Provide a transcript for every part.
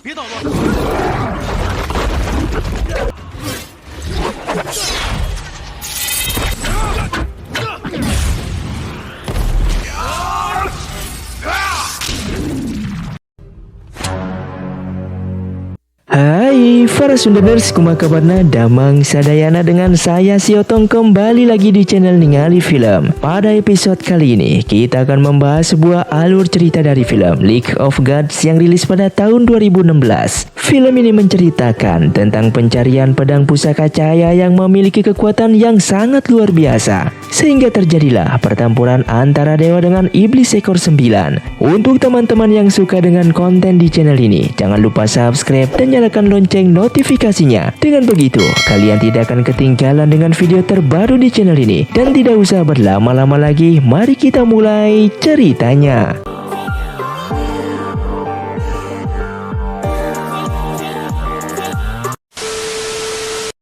别捣乱！Hai para Sunderners, kumaha kabarna? Damang sadayana dengan saya Siotong kembali lagi di channel Ningali Film. Pada episode kali ini kita akan membahas sebuah alur cerita dari film League of Gods yang rilis pada tahun 2016. Film ini menceritakan tentang pencarian pedang pusaka cahaya yang memiliki kekuatan yang sangat luar biasa, sehingga terjadilah pertempuran antara dewa dengan iblis ekor 9. Untuk teman-teman yang suka dengan konten di channel ini, jangan lupa subscribe dan nyalakan lonceng notifikasinya. Dengan begitu, kalian tidak akan ketinggalan dengan video terbaru di channel ini. Dan tidak usah berlama-lama lagi, mari kita mulai ceritanya.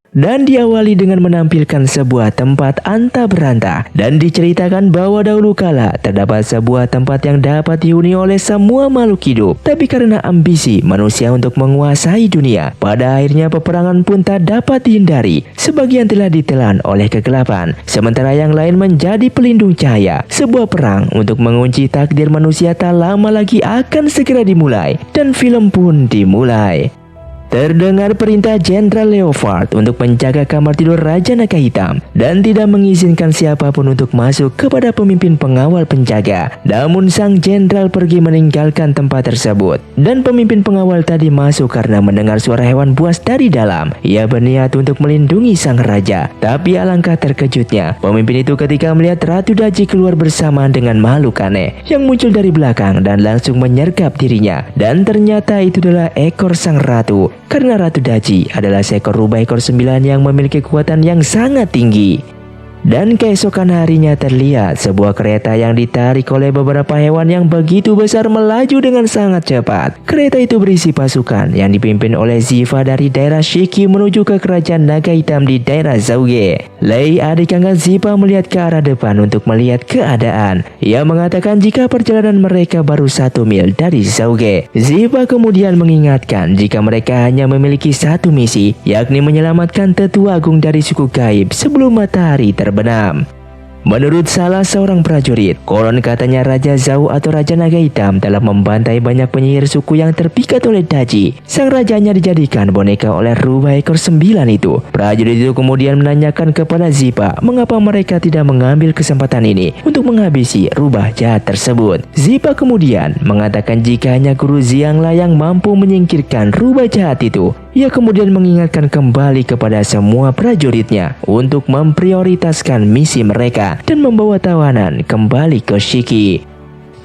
Dan diawali dengan menampilkan sebuah tempat anta beranta, dan diceritakan bahwa dahulu kala terdapat sebuah tempat yang dapat dihuni oleh semua makhluk hidup. Tapi karena ambisi manusia untuk menguasai dunia, pada akhirnya peperangan pun tak dapat dihindari. Sebagian telah ditelan oleh kegelapan, sementara yang lain menjadi pelindung cahaya. Sebuah perang untuk mengunci takdir manusia tak lama lagi akan segera dimulai, dan film pun dimulai. Terdengar perintah Jenderal Leopard untuk menjaga kamar tidur Raja Naga Hitam dan tidak mengizinkan siapapun untuk masuk kepada pemimpin pengawal penjaga. Namun sang jenderal pergi meninggalkan tempat tersebut, dan pemimpin pengawal tadi masuk karena mendengar suara hewan buas dari dalam. Ia berniat untuk melindungi sang raja, tapi alangkah terkejutnya pemimpin itu ketika melihat Ratu Daji keluar bersama dengan makhluk aneh yang muncul dari belakang dan langsung menyergap dirinya. Dan ternyata itu adalah ekor sang ratu. Karena Ratu Daji adalah seekor rubah ekor 9 yang memiliki kekuatan yang sangat tinggi. Dan keesokan harinya terlihat sebuah kereta yang ditarik oleh beberapa hewan yang begitu besar melaju dengan sangat cepat. Kereta itu berisi pasukan yang dipimpin oleh Ziva dari daerah Shiki menuju ke kerajaan Naga Hitam di daerah Zauge. Lei, adik angkat Ziva, melihat ke arah depan untuk melihat keadaan. Ia mengatakan jika perjalanan mereka baru 1 mil dari Zauge. Ziva kemudian mengingatkan jika mereka hanya memiliki satu misi, yakni menyelamatkan tetua agung dari suku gaib sebelum matahari terbenam. Menurut salah seorang prajurit, konon katanya Raja Zhao atau Raja Naga Hitam telah membantai banyak penyihir suku yang terpikat oleh Daji. Sang rajanya dijadikan boneka oleh rubah ekor 9 itu. Prajurit itu kemudian menanyakan kepada Zipa mengapa mereka tidak mengambil kesempatan ini untuk menghabisi rubah jahat tersebut. Zipa kemudian mengatakan jika hanya Guru Xiangla yang mampu menyingkirkan rubah jahat itu. Ia kemudian mengingatkan kembali kepada semua prajuritnya untuk memprioritaskan misi mereka dan membawa tawanan kembali ke Shiki.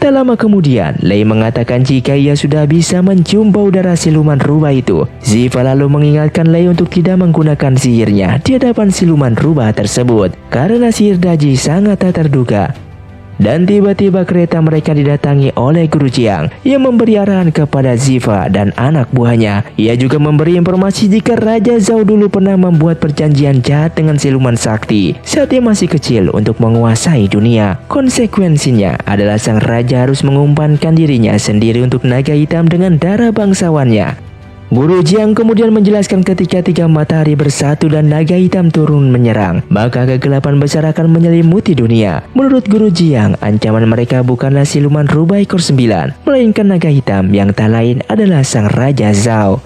Tak lama kemudian, Lei mengatakan jika ia sudah bisa mencium bau darah siluman rubah itu. Ziva lalu mengingatkan Lei untuk tidak menggunakan sihirnya di hadapan siluman rubah tersebut karena sihir Daji sangat tak terduga. Dan tiba-tiba kereta mereka didatangi oleh Guru Jiang yang memberi arahan kepada Ziva dan anak buahnya. Ia juga memberi informasi jika Raja Zhao dulu pernah membuat perjanjian jahat dengan siluman sakti saat ia masih kecil untuk menguasai dunia. Konsekuensinya adalah sang raja harus mengumpankan dirinya sendiri untuk Naga Hitam dengan darah bangsawannya. Guru Jiang kemudian menjelaskan ketika 3 matahari bersatu dan Naga Hitam turun menyerang, maka kegelapan besar akan menyelimuti dunia. Menurut Guru Jiang, ancaman mereka bukanlah siluman rubah ekor 9, melainkan Naga Hitam yang tak lain adalah sang Raja Zhao.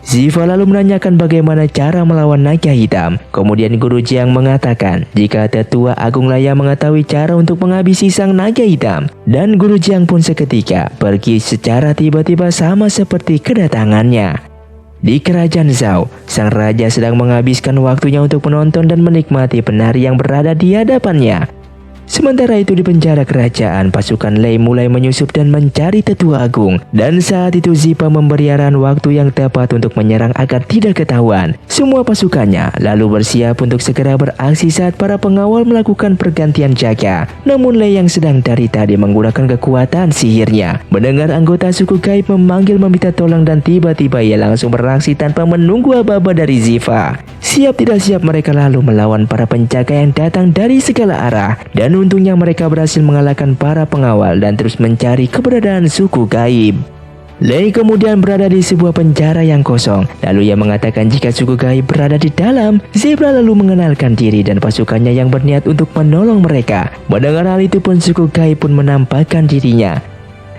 Ziva lalu menanyakan bagaimana cara melawan Naga Hitam. Kemudian Guru Jiang mengatakan jika tetua agunglah yang mengetahui cara untuk menghabisi sang Naga Hitam. Dan Guru Jiang pun seketika pergi secara tiba-tiba sama seperti kedatangannya. Di kerajaan Zhao, sang raja sedang menghabiskan waktunya untuk menonton dan menikmati penari yang berada di hadapannya. Sementara itu di penjara kerajaan, pasukan Lei mulai menyusup dan mencari tetua agung. Dan saat itu Zipa memberi arahan waktu yang tepat untuk menyerang agar tidak ketahuan. Semua pasukannya lalu bersiap untuk segera beraksi saat para pengawal melakukan pergantian jaga. Namun Lei yang sedang dari tadi menggunakan kekuatan sihirnya mendengar anggota suku gaib memanggil meminta tolong, dan tiba-tiba ia langsung beraksi tanpa menunggu apa-apa dari Ziva. Siap tidak siap mereka lalu melawan para penjaga yang datang dari segala arah. Dan untungnya mereka berhasil mengalahkan para pengawal dan terus mencari keberadaan suku gaib. Lei kemudian berada di sebuah penjara yang kosong. Lalu ia mengatakan jika suku gaib berada di dalam. Zebra lalu mengenalkan diri dan pasukannya yang berniat untuk menolong mereka. Mendengar hal itu pun suku gaib pun menampakkan dirinya.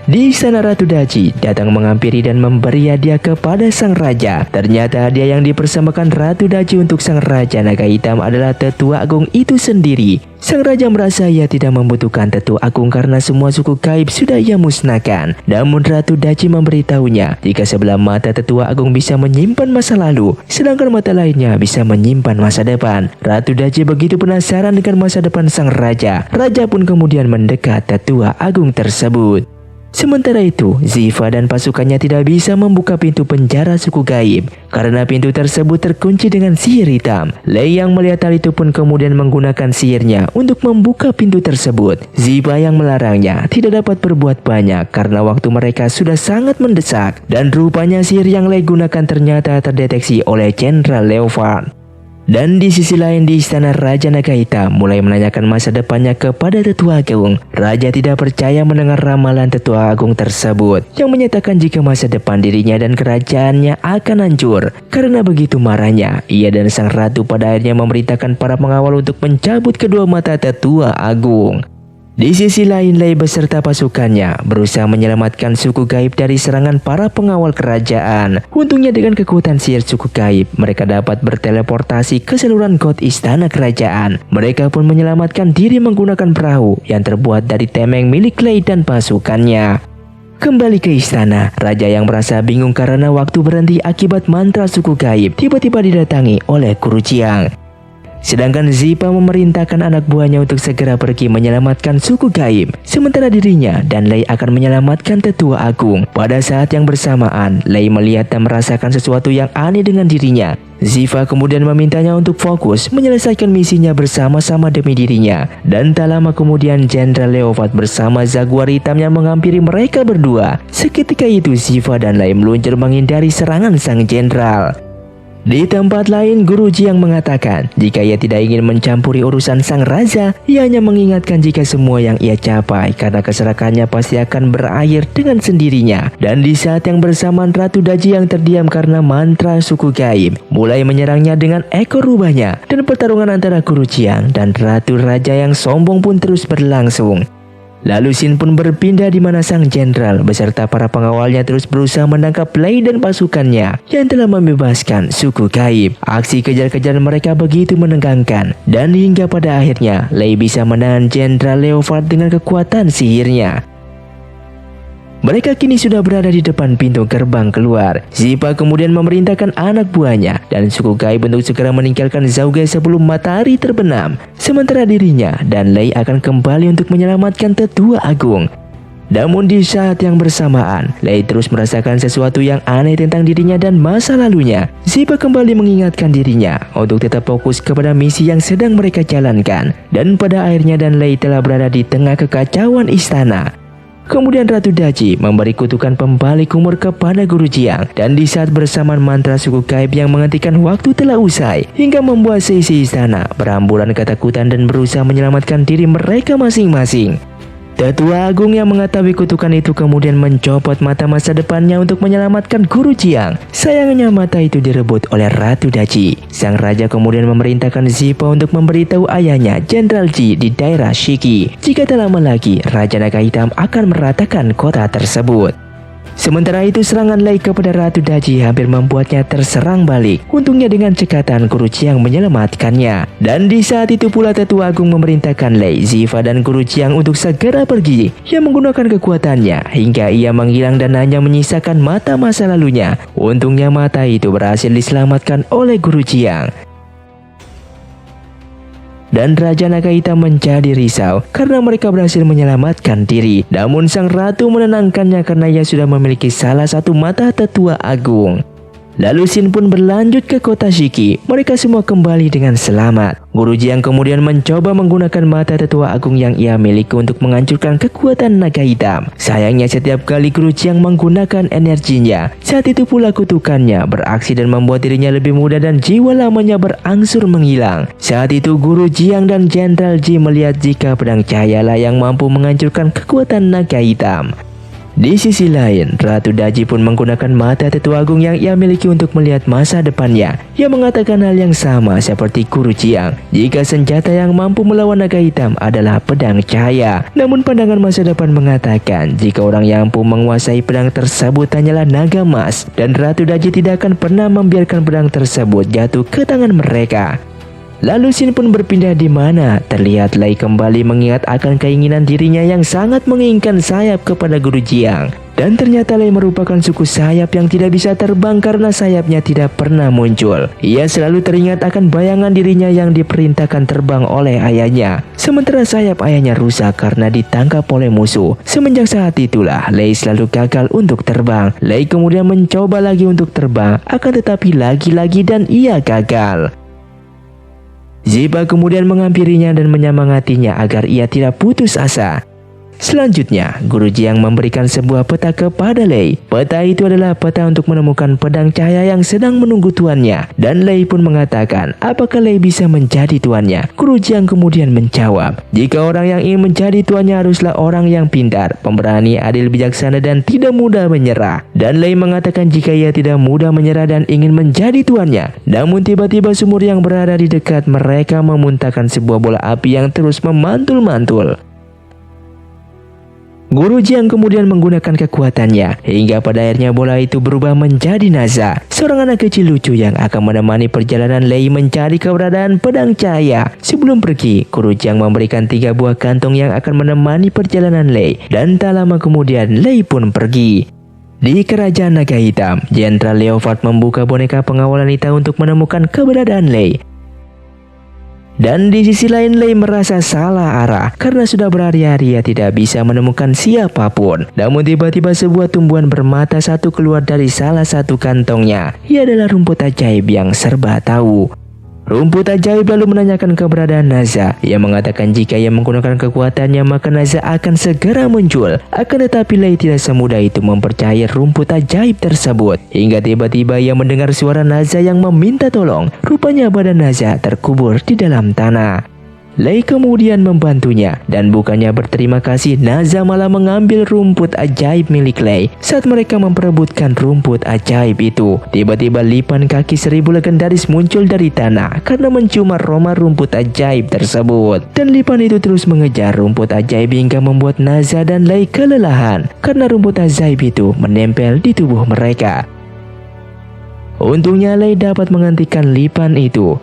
Di sana Ratu Daci datang menghampiri dan memberi hadiah kepada sang raja. Ternyata hadiah yang dipersembahkan Ratu Daci untuk sang raja naga hitam adalah tetua agung itu sendiri. Sang raja merasa ia tidak membutuhkan tetua agung karena semua suku gaib sudah ia musnahkan. Namun Ratu Daci memberitahunya jika sebelah mata tetua agung bisa menyimpan masa lalu, sedangkan mata lainnya bisa menyimpan masa depan. Ratu Daci begitu penasaran dengan masa depan sang raja. Raja pun kemudian mendekat tetua agung tersebut. Sementara itu, Ziva dan pasukannya tidak bisa membuka pintu penjara suku gaib karena pintu tersebut terkunci dengan sihir hitam. Lei yang melihat hal itu pun kemudian menggunakan sihirnya untuk membuka pintu tersebut. Ziva yang melarangnya tidak dapat berbuat banyak karena waktu mereka sudah sangat mendesak, dan rupanya sihir yang Lei gunakan ternyata terdeteksi oleh Jenderal Leopard. Dan di sisi lain di istana Raja Naga Hitam mulai menanyakan masa depannya kepada Tetua Agung. Raja tidak percaya mendengar ramalan Tetua Agung tersebut yang menyatakan jika masa depan dirinya dan kerajaannya akan hancur. Karena begitu marahnya, ia dan sang ratu pada akhirnya memerintahkan para pengawal untuk mencabut kedua mata Tetua Agung. Di sisi lain, Lei beserta pasukannya berusaha menyelamatkan suku gaib dari serangan para pengawal kerajaan. Untungnya dengan kekuatan sihir suku gaib, mereka dapat berteleportasi ke seluruh got istana kerajaan. Mereka pun menyelamatkan diri menggunakan perahu yang terbuat dari temeng milik Lei dan pasukannya. Kembali ke istana, raja yang merasa bingung karena waktu berhenti akibat mantra suku gaib tiba-tiba didatangi oleh Guru Jiang. Sedangkan Zipa memerintahkan anak buahnya untuk segera pergi menyelamatkan suku gaib, sementara dirinya dan Lei akan menyelamatkan Tetua Agung. Pada saat yang bersamaan, Lei melihat dan merasakan sesuatu yang aneh dengan dirinya. Ziva kemudian memintanya untuk fokus menyelesaikan misinya bersama-sama demi dirinya. Dan tak lama kemudian Jenderal Leopard bersama Jaguar hitam yang menghampiri mereka berdua. Seketika itu Ziva dan Lei meluncur menghindari serangan sang jenderal. Di tempat lain, Guru Jiang mengatakan jika ia tidak ingin mencampuri urusan sang raja, ia hanya mengingatkan jika semua yang ia capai karena keserakannya pasti akan berakhir dengan sendirinya. Dan di saat yang bersamaan, Ratu Daci yang terdiam karena mantra suku gaib mulai menyerangnya dengan ekor rubahnya, dan pertarungan antara Guru Jiang dan Ratu Raja yang sombong pun terus berlangsung. Lalu scene pun berpindah di mana sang jenderal beserta para pengawalnya terus berusaha menangkap Lei dan pasukannya yang telah membebaskan suku gaib. Aksi kejar-kejar mereka begitu menegangkan, dan hingga pada akhirnya Lei bisa menahan Jenderal Leopard dengan kekuatan sihirnya. Mereka kini sudah berada di depan pintu gerbang keluar. Zipa kemudian memerintahkan anak buahnya dan suku gaib untuk segera meninggalkan Zauge sebelum matahari terbenam. Sementara dirinya dan Lei akan kembali untuk menyelamatkan Tetua Agung. Namun di saat yang bersamaan, Lei terus merasakan sesuatu yang aneh tentang dirinya dan masa lalunya. Zipa kembali mengingatkan dirinya untuk tetap fokus kepada misi yang sedang mereka jalankan. Dan pada akhirnya dan Lei telah berada di tengah kekacauan istana. Kemudian Ratu Daci memberi kutukan pembalik umur kepada Guru Jiang, dan di saat bersamaan mantra suku gaib yang menghentikan waktu telah usai, hingga membuat seisi istana beramburan ketakutan dan berusaha menyelamatkan diri mereka masing-masing. Tetua Agung yang mengetahui kutukan itu kemudian mencopot mata masa depannya untuk menyelamatkan Guru Jiang. Sayangnya mata itu direbut oleh Ratu Daci. Sang raja kemudian memerintahkan Zipa untuk memberitahu ayahnya Jenderal Ji di daerah Shiki jika tak lama lagi Raja Naga Hitam akan meratakan kota tersebut. Sementara itu serangan Lei kepada Ratu Daci hampir membuatnya terserang balik. Untungnya dengan cekatan Guru Jiang menyelamatkannya. Dan di saat itu pula Tetua Agung memerintahkan Lei, Ziva dan Guru Jiang untuk segera pergi. Ia menggunakan kekuatannya hingga ia menghilang dan hanya menyisakan mata masa lalunya. Untungnya mata itu berhasil diselamatkan oleh Guru Jiang. Dan Raja Naga Hitam menjadi risau karena mereka berhasil menyelamatkan diri. Namun sang ratu menenangkannya karena ia sudah memiliki salah satu mata Tetua Agung. Lalu scene pun berlanjut ke kota Shiki. Mereka semua kembali dengan selamat. Guru Jiang kemudian mencoba menggunakan mata Tetua Agung yang ia miliki untuk menghancurkan kekuatan naga hitam. Sayangnya setiap kali Guru Jiang menggunakan energinya, saat itu pula kutukannya beraksi dan membuat dirinya lebih mudah dan jiwa lamanya berangsur menghilang. Saat itu Guru Jiang dan Jenderal Ji melihat jika pedang cahayalah yang mampu menghancurkan kekuatan naga hitam. Di sisi lain, Ratu Daji pun menggunakan mata tetua agung yang ia miliki untuk melihat masa depannya. Ia mengatakan hal yang sama seperti Guru Jiang, jika senjata yang mampu melawan naga hitam adalah pedang cahaya. Namun pandangan masa depan mengatakan jika orang yang mampu menguasai pedang tersebut hanyalah naga emas, dan Ratu Daji tidak akan pernah membiarkan pedang tersebut jatuh ke tangan mereka. Lalu scene pun berpindah di mana terlihat Lei kembali mengingat akan keinginan dirinya yang sangat menginginkan sayap kepada Guru Jiang. Dan ternyata Lei merupakan suku sayap yang tidak bisa terbang karena sayapnya tidak pernah muncul. Ia selalu teringat akan bayangan dirinya yang diperintahkan terbang oleh ayahnya. Sementara sayap ayahnya rusak karena ditangkap oleh musuh. Semenjak saat itulah Lei selalu gagal untuk terbang. Lei kemudian mencoba lagi untuk terbang, akan tetapi lagi-lagi dan ia gagal. Ziba kemudian menghampirinya dan menyemangatinya agar ia tidak putus asa. Selanjutnya, Guru Jiang memberikan sebuah peta kepada Lei. Peta itu adalah peta untuk menemukan pedang cahaya yang sedang menunggu tuannya. Dan Lei pun mengatakan, apakah Lei bisa menjadi tuannya? Guru Jiang kemudian menjawab, jika orang yang ingin menjadi tuannya haruslah orang yang pintar, pemberani, adil, bijaksana, dan tidak mudah menyerah. Dan Lei mengatakan jika ia tidak mudah menyerah dan ingin menjadi tuannya. Namun tiba-tiba sumur yang berada di dekat mereka memuntahkan sebuah bola api yang terus memantul-mantul. Guru Jiang kemudian menggunakan kekuatannya hingga pada akhirnya bola itu berubah menjadi Naza, seorang anak kecil lucu yang akan menemani perjalanan Lei mencari keberadaan pedang cahaya. Sebelum pergi, Guru Jiang memberikan 3 buah kantong yang akan menemani perjalanan Lei, dan tak lama kemudian Lei pun pergi. Di kerajaan naga hitam, Jenderal Leopard membuka boneka pengawal wanita untuk menemukan keberadaan Lei. Dan di sisi lain Lei merasa salah arah karena sudah berhari-hari ia tidak bisa menemukan siapapun. Namun tiba-tiba sebuah tumbuhan bermata satu keluar dari salah satu kantongnya. Ia adalah rumput ajaib yang serba tahu. Rumput ajaib lalu menanyakan keberadaan Naza. Ia mengatakan jika ia menggunakan kekuatannya maka Naza akan segera muncul. Akan tetapi Lei tidak semudah itu mempercayai rumput ajaib tersebut. Hingga tiba-tiba ia mendengar suara Naza yang meminta tolong. Rupanya badan Naza terkubur di dalam tanah. Lei kemudian membantunya, dan bukannya berterima kasih, Naza malah mengambil rumput ajaib milik Lei. Saat mereka memperebutkan rumput ajaib itu, tiba-tiba lipan kaki 1000 legendaris muncul dari tanah karena mencium aroma rumput ajaib tersebut. Dan lipan itu terus mengejar rumput ajaib hingga membuat Naza dan Lei kelelahan karena rumput ajaib itu menempel di tubuh mereka. Untungnya Lei dapat menghentikan lipan itu.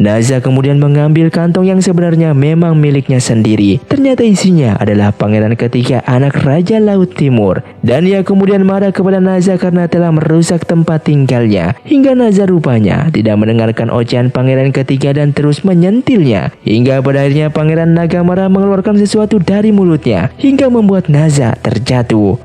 Naza kemudian mengambil kantong yang sebenarnya memang miliknya sendiri. Ternyata isinya adalah pangeran ketiga anak Raja Laut Timur. Dan ia kemudian marah kepada Naza karena telah merusak tempat tinggalnya. Hingga Naza rupanya tidak mendengarkan ocehan pangeran ketiga dan terus menyentilnya. Hingga pada akhirnya pangeran naga marah mengeluarkan sesuatu dari mulutnya hingga membuat Naza terjatuh.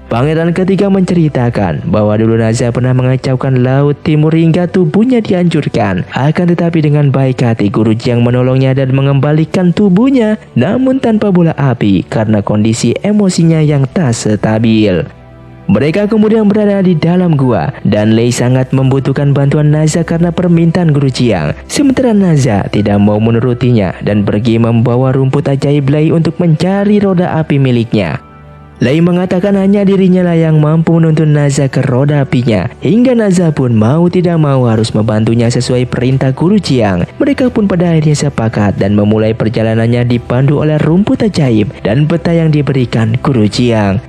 Pangeran ketiga menceritakan bahwa dulu Naza pernah mengacaukan Laut Timur hingga tubuhnya dihancurkan. Akan tetapi dengan baik hati Guru Jiang menolongnya dan mengembalikan tubuhnya, namun tanpa bola api karena kondisi emosinya yang tak stabil. Mereka kemudian berada di dalam gua dan Lei sangat membutuhkan bantuan Naza karena permintaan Guru Jiang. Sementara Naza tidak mau menurutinya dan pergi membawa rumput ajaib Lei untuk mencari roda api miliknya. Lei mengatakan hanya dirinya lah yang mampu menuntun Naza ke roda apinya. Hingga Naza pun mau tidak mau harus membantunya sesuai perintah Guru Jiang. Mereka pun pada akhirnya sepakat dan memulai perjalanannya dipandu oleh rumput ajaib dan peta yang diberikan Guru Jiang.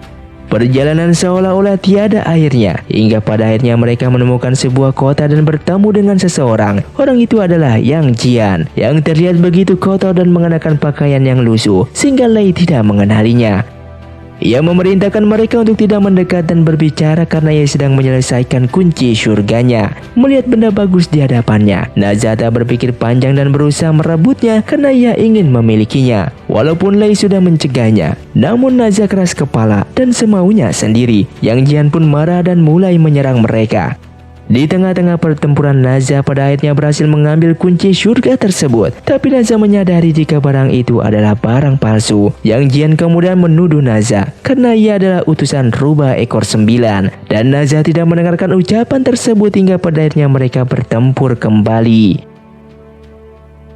Perjalanan seolah-olah tiada akhirnya, hingga pada akhirnya mereka menemukan sebuah kota dan bertemu dengan seseorang. Orang itu adalah Yang Jian, yang terlihat begitu kotor dan mengenakan pakaian yang lusuh, sehingga Lei tidak mengenalinya. Ia memerintahkan mereka untuk tidak mendekat dan berbicara karena ia sedang menyelesaikan kunci surganya. Melihat benda bagus di hadapannya, Naza tak berpikir panjang dan berusaha merebutnya karena ia ingin memilikinya. Walaupun Lei sudah mencegahnya, namun Naza keras kepala dan semaunya sendiri. Yang Jian pun marah dan mulai menyerang mereka. Di tengah-tengah pertempuran, Naza pada akhirnya berhasil mengambil kunci surga tersebut. Tapi Naza menyadari jika barang itu adalah barang palsu. Yang Jian kemudian menuduh Naza karena ia adalah utusan rubah ekor 9. Dan Naza tidak mendengarkan ucapan tersebut hingga pada akhirnya mereka bertempur kembali.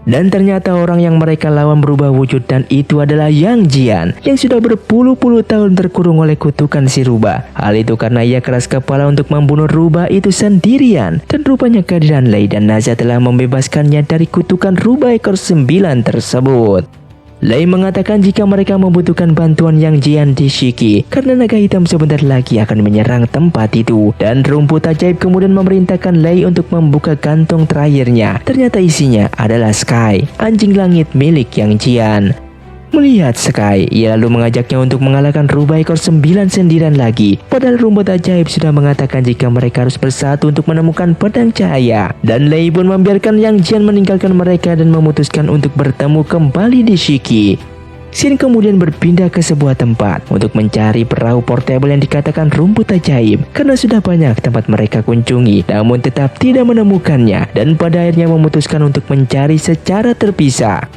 Dan ternyata orang yang mereka lawan berubah wujud dan itu adalah Yang Jian yang sudah berpuluh-puluh tahun terkurung oleh kutukan si rubah. Hal itu karena ia keras kepala untuk membunuh rubah itu sendirian. Dan rupanya kehadiran Lei dan Naza telah membebaskannya dari kutukan rubah ekor 9 tersebut. Lei mengatakan jika mereka membutuhkan bantuan Yang Jian di Shiki karena naga hitam sebentar lagi akan menyerang tempat itu. Dan rumput ajaib kemudian memerintahkan Lei untuk membuka kantong terakhirnya. Ternyata isinya adalah Sky, anjing langit milik Yang Jian. Melihat Sky, ia lalu mengajaknya untuk mengalahkan rubah ekor 9 sendirian lagi. Padahal rumput ajaib sudah mengatakan jika mereka harus bersatu untuk menemukan pedang cahaya. Dan Lei pun membiarkan Yang Jian meninggalkan mereka dan memutuskan untuk bertemu kembali di Shiki. Shin kemudian berpindah ke sebuah tempat untuk mencari perahu portable yang dikatakan rumput ajaib karena sudah banyak tempat mereka kunjungi namun tetap tidak menemukannya dan pada akhirnya memutuskan untuk mencari secara terpisah.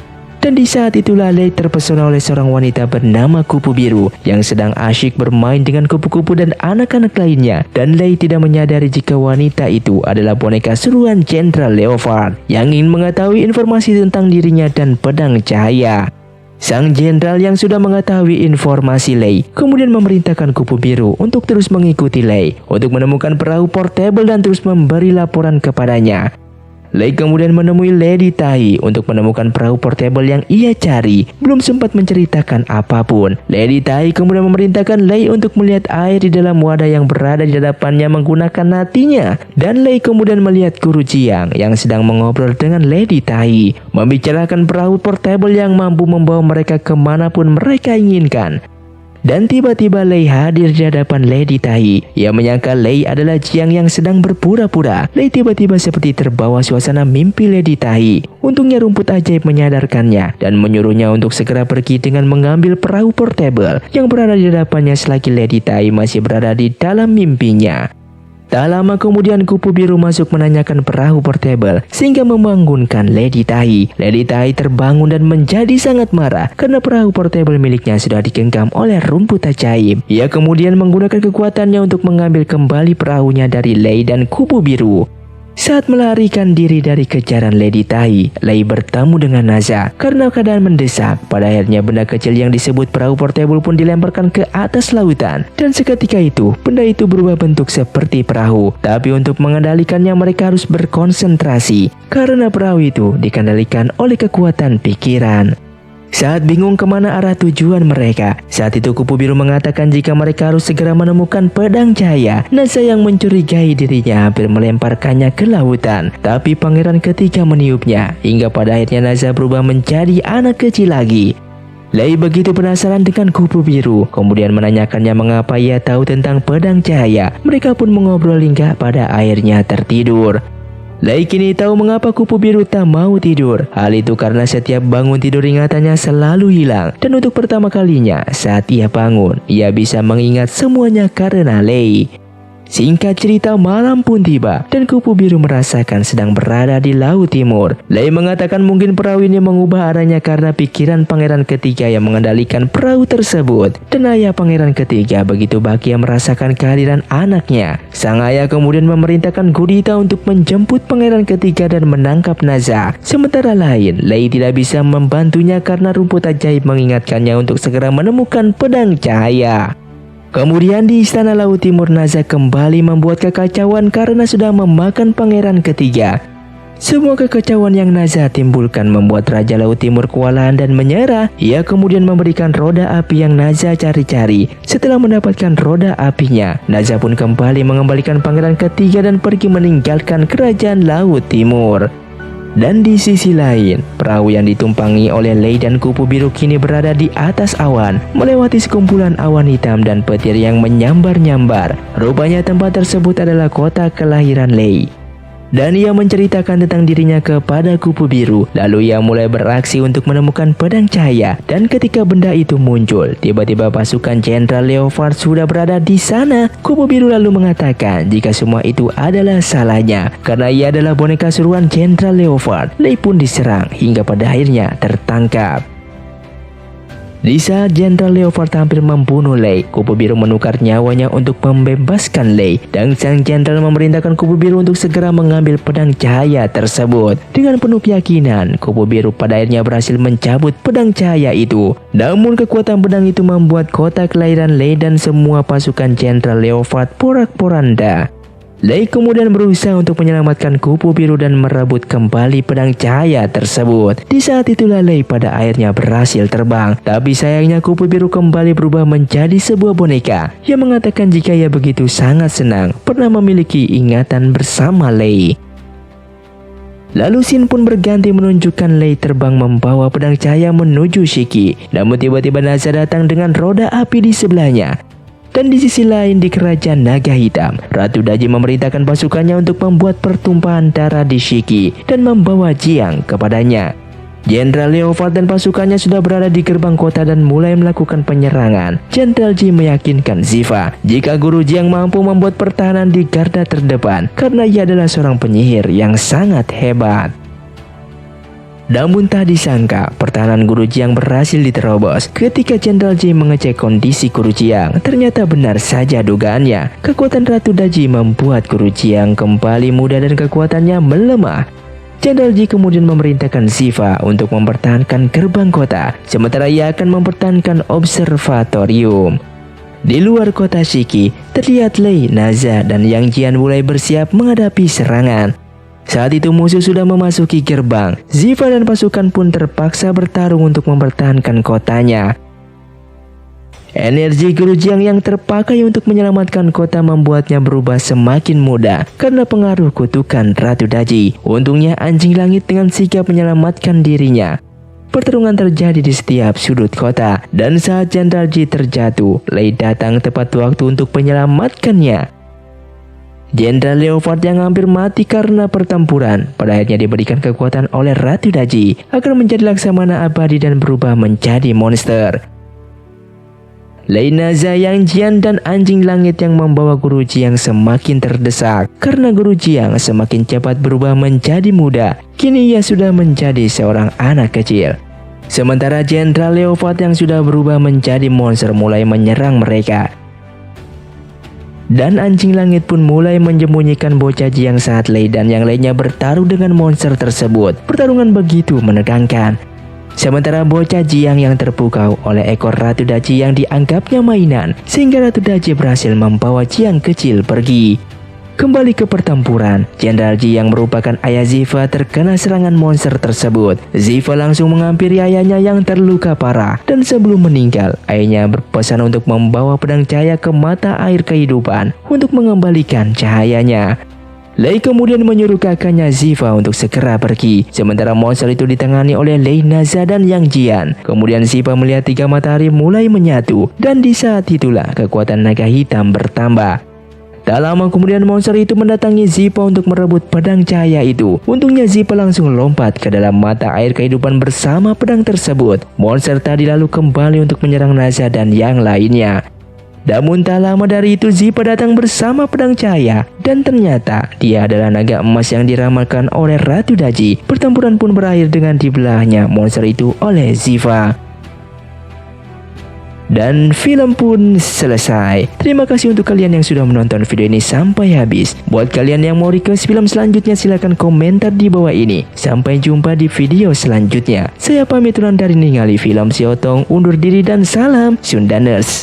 Dan di saat itulah Lei terpesona oleh seorang wanita bernama Kupu Biru yang sedang asyik bermain dengan kupu-kupu dan anak-anak lainnya. Dan Lei tidak menyadari jika wanita itu adalah boneka seruan Jenderal Leopard yang ingin mengetahui informasi tentang dirinya dan pedang cahaya. Sang jenderal yang sudah mengetahui informasi Lei kemudian memerintahkan Kupu Biru untuk terus mengikuti Lei untuk menemukan perahu portable dan terus memberi laporan kepadanya. Lei kemudian menemui Lady Tai untuk menemukan perahu portable yang ia cari. Belum sempat menceritakan apapun, Lady Tai kemudian memerintahkan Lei untuk melihat air di dalam wadah yang berada di hadapannya menggunakan hatinya. Dan Lei kemudian melihat Guru Jiang yang sedang mengobrol dengan Lady Tai, membicarakan perahu portable yang mampu membawa mereka kemanapun mereka inginkan. Dan tiba-tiba Lei hadir di hadapan Lady Tai. Ia menyangka Lei adalah Jiang yang sedang berpura-pura. Lei tiba-tiba seperti terbawa suasana mimpi Lady Tai. Untungnya rumput ajaib menyadarkannya dan menyuruhnya untuk segera pergi dengan mengambil perahu portable yang berada di hadapannya selagi Lady Tai masih berada di dalam mimpinya. Tak lama kemudian Kupu Biru masuk menanyakan perahu portable sehingga membangunkan Lady Tai. Lady Tai terbangun dan menjadi sangat marah karena perahu portable miliknya sudah digenggam oleh rumput ajaib. Ia kemudian menggunakan kekuatannya untuk mengambil kembali perahunya dari Lei dan Kupu Biru. Saat melarikan diri dari kejaran Lady Tai, Lei bertemu dengan Naza. Karena keadaan mendesak, pada akhirnya benda kecil yang disebut perahu portable pun dilemparkan ke atas lautan. Dan seketika itu, benda itu berubah bentuk seperti perahu. Tapi untuk mengendalikannya mereka harus berkonsentrasi, karena perahu itu dikendalikan oleh kekuatan pikiran. Saat bingung kemana arah tujuan mereka, saat itu Kupu Biru mengatakan jika mereka harus segera menemukan pedang cahaya. Naza yang mencurigai dirinya hampir melemparkannya ke lautan, tapi pangeran ketiga meniupnya hingga pada akhirnya Naza berubah menjadi anak kecil lagi. Lei begitu penasaran dengan Kupu Biru, kemudian menanyakannya mengapa ia tahu tentang pedang cahaya. Mereka pun mengobrol hingga pada akhirnya tertidur. Lei kini tahu mengapa Kupu Biru tak mau tidur. Hal itu karena setiap bangun tidur ingatannya selalu hilang. Dan untuk pertama kalinya saat ia bangun, ia bisa mengingat semuanya karena Lei. Singkat cerita, malam pun tiba dan Kupu Biru merasakan sedang berada di Laut Timur. Lei mengatakan mungkin perahu ini mengubah arahnya karena pikiran pangeran ketiga yang mengendalikan perahu tersebut. Dan ayah pangeran ketiga begitu bahagia merasakan kehadiran anaknya. Sang ayah kemudian memerintahkan Gudita untuk menjemput pangeran ketiga dan menangkap Naza. Sementara lain, Lei tidak bisa membantunya karena rumput ajaib mengingatkannya untuk segera menemukan pedang cahaya. Kemudian di Istana Laut Timur, Naza kembali membuat kekacauan karena sudah memakan pangeran ketiga. Semua kekacauan yang Naza timbulkan membuat Raja Laut Timur kewalahan dan menyerah. Ia kemudian memberikan roda api yang Naza cari-cari. Setelah mendapatkan roda apinya, Naza pun kembali mengembalikan pangeran ketiga dan pergi meninggalkan kerajaan Laut Timur. Dan di sisi lain, perahu yang ditumpangi oleh Lei dan Kupu Biru kini berada di atas awan, melewati sekumpulan awan hitam dan petir yang menyambar-nyambar. Rupanya tempat tersebut adalah kota kelahiran Lei. Dan ia menceritakan tentang dirinya kepada Kupu Biru. Lalu ia mulai beraksi untuk menemukan pedang cahaya. Dan ketika benda itu muncul, tiba-tiba pasukan Jenderal Leopard sudah berada di sana. Kupu Biru lalu mengatakan jika semua itu adalah salahnya, karena ia adalah boneka seruan Jenderal Leopard. Lei pun diserang hingga pada akhirnya tertangkap. Di saat Jenderal Leopard hampir membunuh Lei, Kupu Biru menukar nyawanya untuk membebaskan Lei, dan sang jenderal memerintahkan Kupu Biru untuk segera mengambil pedang cahaya tersebut. Dengan penuh keyakinan, Kupu Biru pada akhirnya berhasil mencabut pedang cahaya itu. Namun kekuatan pedang itu membuat kota kelahiran Lei dan semua pasukan Jenderal Leopard porak-poranda. Lei kemudian berusaha untuk menyelamatkan Kupu Biru dan merebut kembali pedang cahaya tersebut. Di saat itulah Lei pada akhirnya berhasil terbang. Tapi sayangnya Kupu Biru kembali berubah menjadi sebuah boneka yang mengatakan jika ia begitu sangat senang pernah memiliki ingatan bersama Lei. Lalu Shin pun berganti menunjukkan Lei terbang membawa pedang cahaya menuju Shiki. Namun tiba-tiba Naza datang dengan roda api di sebelahnya. Dan di sisi lain di kerajaan naga hitam, Ratu Daji memerintahkan pasukannya untuk membuat pertumpahan darah di Shiki dan membawa Jiang kepadanya. Jenderal Leopard dan pasukannya sudah berada di gerbang kota dan mulai melakukan penyerangan. Jenderal Ji meyakinkan Ziva jika Guru Jiang mampu membuat pertahanan di garda terdepan karena ia adalah seorang penyihir yang sangat hebat. Namun tak disangka, pertahanan Guru Jiang berhasil diterobos. Ketika Jenderal Ji mengecek kondisi Guru Jiang, ternyata benar saja dugaannya. Kekuatan Ratu Daji membuat Guru Jiang kembali muda dan kekuatannya melemah. Jenderal Ji kemudian memerintahkan Ziva untuk mempertahankan gerbang kota, sementara ia akan mempertahankan observatorium. Di luar kota Shiki, terlihat Lei, Naza, dan Yang Jian mulai bersiap menghadapi serangan. Saat itu musuh sudah memasuki gerbang. Ziva dan pasukan pun terpaksa bertarung untuk mempertahankan kotanya. Energi Guru Jiang yang terpakai untuk menyelamatkan kota membuatnya berubah semakin mudah karena pengaruh kutukan Ratu Daji. Untungnya anjing langit dengan sigap menyelamatkan dirinya. Pertarungan terjadi di setiap sudut kota, dan saat Jenderal Ji terjatuh, Lei datang tepat waktu untuk menyelamatkannya. Jenderal Leopard yang hampir mati karena pertempuran pada akhirnya diberikan kekuatan oleh Ratu Daji agar menjadi laksamana abadi dan berubah menjadi monster. Lei, Naza, Yang Jian, dan anjing langit yang membawa Guru Jiang semakin terdesak karena Guru Jiang semakin cepat berubah menjadi muda. Kini ia sudah menjadi seorang anak kecil. Sementara Jenderal Leopard yang sudah berubah menjadi monster mulai menyerang mereka. Dan anjing langit pun mulai menyembunyikan bocah Jiang saat Lei dan yang lainnya bertaruh dengan monster tersebut. Pertarungan begitu menegangkan. Sementara bocah Jiang yang terpukau oleh ekor Ratu Daji yang dianggapnya mainan, sehingga Ratu Daji berhasil membawa Jiang kecil pergi. Kembali ke pertempuran, Jenderal Ji yang merupakan ayah Ziva terkena serangan monster tersebut. Ziva langsung menghampiri ayahnya yang terluka parah, dan sebelum meninggal, ayahnya berpesan untuk membawa pedang cahaya ke mata air kehidupan untuk mengembalikan cahayanya. Lei kemudian menyuruh kakaknya Ziva untuk segera pergi, sementara monster itu ditangani oleh Lei, Naza, dan Yang Jian. Kemudian Ziva melihat 3 matahari mulai menyatu, dan di saat itulah kekuatan naga hitam bertambah. Tak lama kemudian monster itu mendatangi Ziva untuk merebut pedang cahaya itu. Untungnya Ziva langsung lompat ke dalam mata air kehidupan bersama pedang tersebut. Monster tadi lalu kembali untuk menyerang Naza dan yang lainnya. Namun tak lama dari itu Ziva datang bersama pedang cahaya, dan ternyata dia adalah naga emas yang diramalkan oleh Ratu Daji. Pertempuran pun berakhir dengan dibelahnya monster itu oleh Ziva. Dan film pun selesai. Terima kasih untuk kalian yang sudah menonton video ini sampai habis. Buat kalian yang mau request film selanjutnya silahkan komentar di bawah ini. Sampai jumpa di video selanjutnya. Saya pamit undur diri dari Ningali Film Si Otong, undur diri dan salam Sundaners.